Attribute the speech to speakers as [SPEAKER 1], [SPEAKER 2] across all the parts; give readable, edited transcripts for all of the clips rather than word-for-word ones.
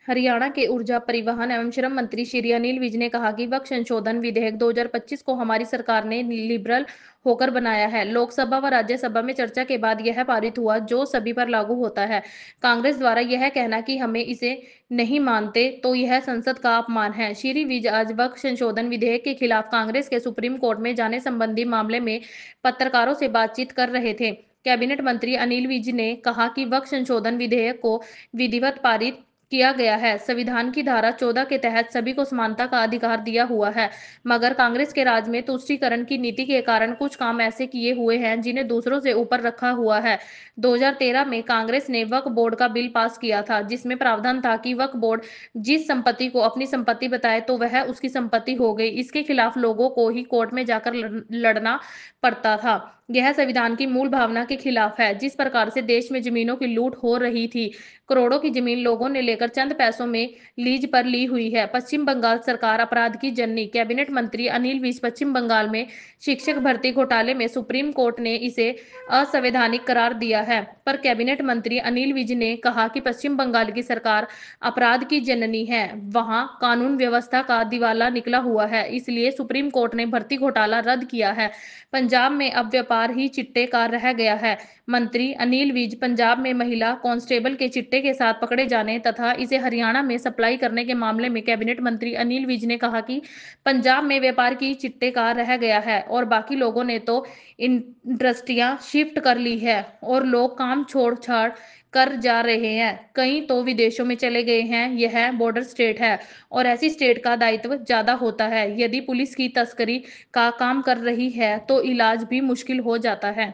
[SPEAKER 1] हरियाणा के ऊर्जा परिवहन एवं श्रम मंत्री श्री अनिल विज ने कहा कि वक्त संशोधन विधेयक 2025 को हमारी सरकार ने लिबरल होकर बनाया है। लोकसभा व राज्यसभा में चर्चा के बाद यह पारित हुआ, जो सभी पर लागू होता है। कांग्रेस द्वारा यह कहना कि हमें इसे नहीं मानते तो यह संसद का अपमान है। श्री विज आज वक्त संशोधन विधेयक के खिलाफ कांग्रेस के सुप्रीम कोर्ट में जाने संबंधी मामले में पत्रकारों से बातचीत कर रहे थे। कैबिनेट मंत्री अनिल विज ने कहा कि वक्त संशोधन विधेयक को विधिवत पारित किया गया है। संविधान की धारा 14 के तहत सभी को समानता का अधिकार दिया हुआ है, मगर कांग्रेस के राज में तुष्टीकरण की नीति के कारण कुछ काम ऐसे किए हुए हैं जिन्हें दूसरों से ऊपर रखा हुआ है। 2013 में कांग्रेस ने वक्फ बोर्ड का बिल पास किया था, जिसमें प्रावधान था कि वक्फ बोर्ड जिस संपत्ति को अपनी संपत्ति बताए तो वह उसकी संपत्ति हो गई। इसके खिलाफ लोगों को ही कोर्ट में जाकर लड़ना पड़ता था। यह संविधान की मूल भावना के खिलाफ है। जिस प्रकार से देश में जमीनों की लूट हो रही थी, करोड़ों की जमीन लोगों ने लेकर चंद पैसों में लीज पर ली हुई है। पश्चिम बंगाल सरकार अपराध की जननी। कैबिनेट मंत्री अनिल विज पश्चिम बंगाल में शिक्षक भर्ती घोटाले में सुप्रीम कोर्ट ने इसे असंवैधानिक करार दिया है, पर कैबिनेट मंत्री अनिल विज ने कहा कि पश्चिम बंगाल की सरकार अपराध की जननी है। वहां कानून व्यवस्था का दिवाला निकला हुआ है, इसलिए सुप्रीम कोर्ट ने भर्ती घोटाला रद्द किया है। पंजाब में अब व्यापार ही चिट्टे का रह गया है। मंत्री अनिल विज पंजाब में महिला कांस्टेबल के चिट्टे के साथ पकड़े जाने तथा इसे हरियाणा में सप्लाई करने के मामले में कैबिनेट मंत्री अनिल विज ने कहा कि पंजाब में व्यापार की चिट्टे का रह गया है और बाकी लोगों ने तो इंडस्ट्रियां शिफ्ट कर ली है और लोग काम छोड़ छाड़ कर जा रहे हैं। कई तो विदेशों में चले गए हैं। यह बॉर्डर स्टेट है और ऐसी स्टेट का दायित्व ज्यादा होता है। यदि पुलिस की तस्करी का काम कर रही है तो इलाज भी मुश्किल हो जाता है।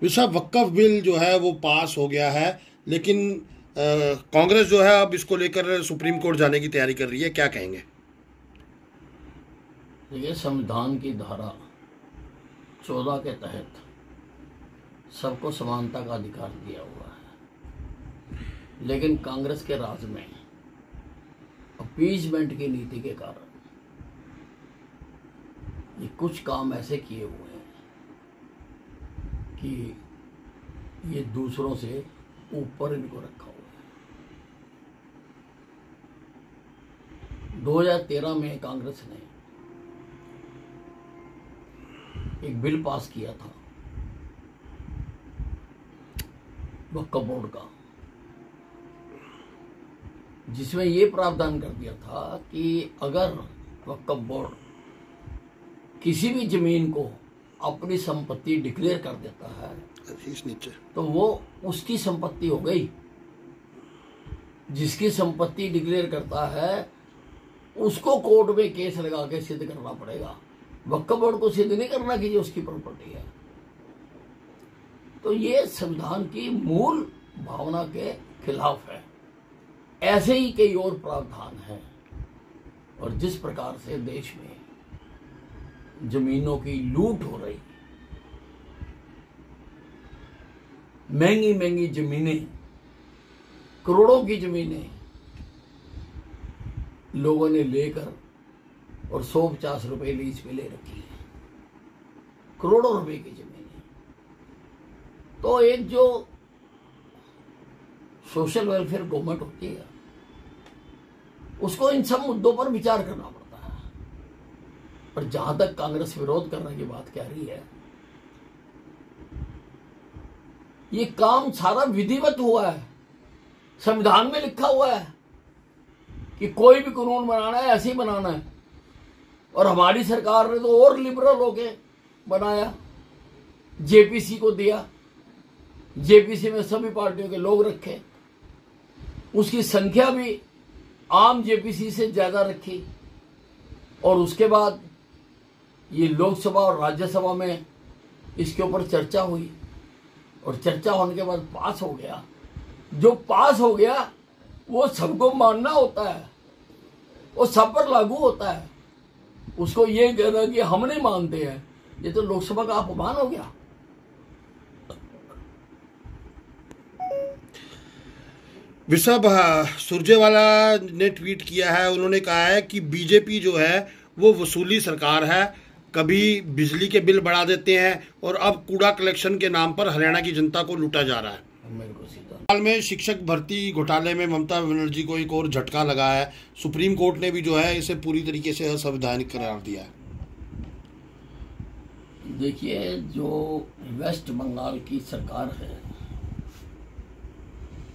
[SPEAKER 2] विशा वक्फ बिल जो है वो पास हो गया है, लेकिन कांग्रेस जो है अब इसको लेकर सुप्रीम कोर्ट जाने की तैयारी कर रही है, क्या कहेंगे?
[SPEAKER 3] देखिए, संविधान की धारा 14 के तहत सबको समानता का अधिकार दिया हुआ है, लेकिन कांग्रेस के राज में अपीजमेंट की नीति के कारण ये कुछ काम ऐसे किए हुए हैं कि ये दूसरों से ऊपर इनको रखा हुआ है। 2013 में कांग्रेस ने एक बिल पास किया था वक्फ बोर्ड का, जिसमें ये प्रावधान कर दिया था कि अगर वक्फ बोर्ड किसी भी जमीन को अपनी संपत्ति डिक्लेयर कर देता है तो वो उसकी संपत्ति हो गई। जिसकी संपत्ति डिक्लेयर करता है उसको कोर्ट में केस लगा के सिद्ध करना पड़ेगा। वक्फ बोर्ड को सिद्ध नहीं करना कि ये उसकी प्रॉपर्टी है। तो ये संविधान की मूल भावना के खिलाफ है। ऐसे ही कई और प्रावधान हैं। और जिस प्रकार से देश में जमीनों की लूट हो रही, महंगी महंगी जमीनें, करोड़ों की जमीनें लोगों ने लेकर और 150 रुपए लीज पे ले रखी है, करोड़ों रुपए की जमीनें। तो एक जो सोशल वेलफेयर गवर्नमेंट होती है उसको इन सब मुद्दों पर विचार करना पड़ता है। पर जहां तक कांग्रेस विरोध करने की बात कह रही है, ये काम सारा विधिवत हुआ है, संविधान में लिखा हुआ है कि कोई भी कानून बनाना है ऐसे ही बनाना है। और हमारी सरकार ने तो और लिबरल होके बनाया, जेपीसी को दिया, जेपीसी में सभी पार्टियों के लोग रखे, उसकी संख्या भी आम जेपीसी से ज्यादा रखी। और उसके बाद ये लोकसभा और राज्यसभा में इसके ऊपर चर्चा हुई और चर्चा होने के बाद पास हो गया। जो पास हो गया वो सबको मानना होता है, वो सब पर लागू होता है। उसको ये कहना कि हम नहीं मानते हैं, ये तो लोकसभा का अपमान हो गया।
[SPEAKER 2] विशा सुरजेवाला ने ट्वीट किया है, उन्होंने कहा है कि बीजेपी जो है वो वसूली सरकार है, कभी बिजली के बिल बढ़ा देते हैं और अब कूड़ा कलेक्शन के नाम पर हरियाणा की जनता को लूटा जा रहा है।
[SPEAKER 3] मेरे को सीधा
[SPEAKER 2] हाल में शिक्षक भर्ती घोटाले में ममता बनर्जी को एक और झटका लगा है। सुप्रीम कोर्ट ने भी जो है इसे पूरी तरीके से असंवैधानिक करार दिया है।
[SPEAKER 3] देखिए, जो वेस्ट बंगाल की सरकार है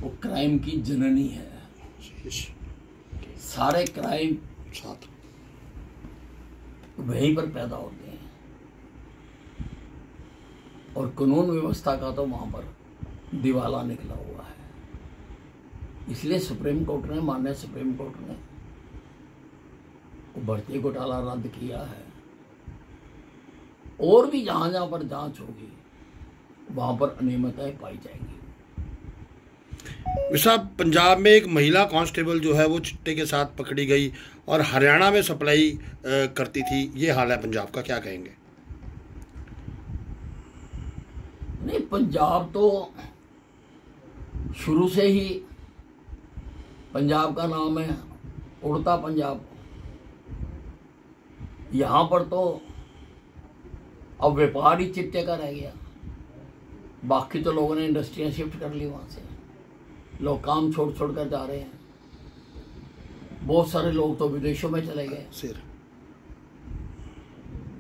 [SPEAKER 3] वो क्राइम की जननी है। सारे क्राइम वहीं पर पैदा होते हैं और कानून व्यवस्था का तो वहां पर दिवाला निकला हुआ है। इसलिए सुप्रीम कोर्ट ने, माननीय सुप्रीम कोर्ट ने वो भर्ती घोटाला रद्द किया है और भी जहां जहां पर जांच होगी वहां पर अनियमितताएं पाई जाएंगी।
[SPEAKER 2] साहब, पंजाब में एक महिला कांस्टेबल जो है वो चिट्टे के साथ पकड़ी गई और हरियाणा में सप्लाई करती थी, ये हाल है पंजाब का, क्या कहेंगे?
[SPEAKER 3] नहीं, पंजाब तो शुरू से ही, पंजाब का नाम है उड़ता पंजाब। यहां पर तो अब व्यापार ही चिट्टे का रह गया, बाकी तो लोगों ने इंडस्ट्रियां शिफ्ट कर ली, वहां से लोग काम छोड़ छोड़ कर जा रहे हैं। बहुत सारे लोग तो विदेशों में चले गए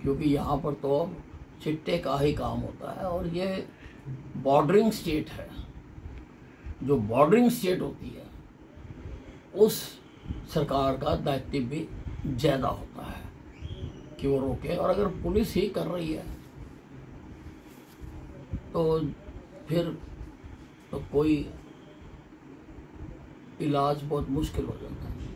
[SPEAKER 3] क्योंकि यहाँ पर तो अब चिट्टे का ही काम होता है। और ये बॉर्डरिंग स्टेट है, जो बॉर्डरिंग स्टेट होती है उस सरकार का दायित्व भी ज्यादा होता है कि वो रोके। और अगर पुलिस ही कर रही है तो फिर तो कोई इलाज बहुत मुश्किल हो जाता है।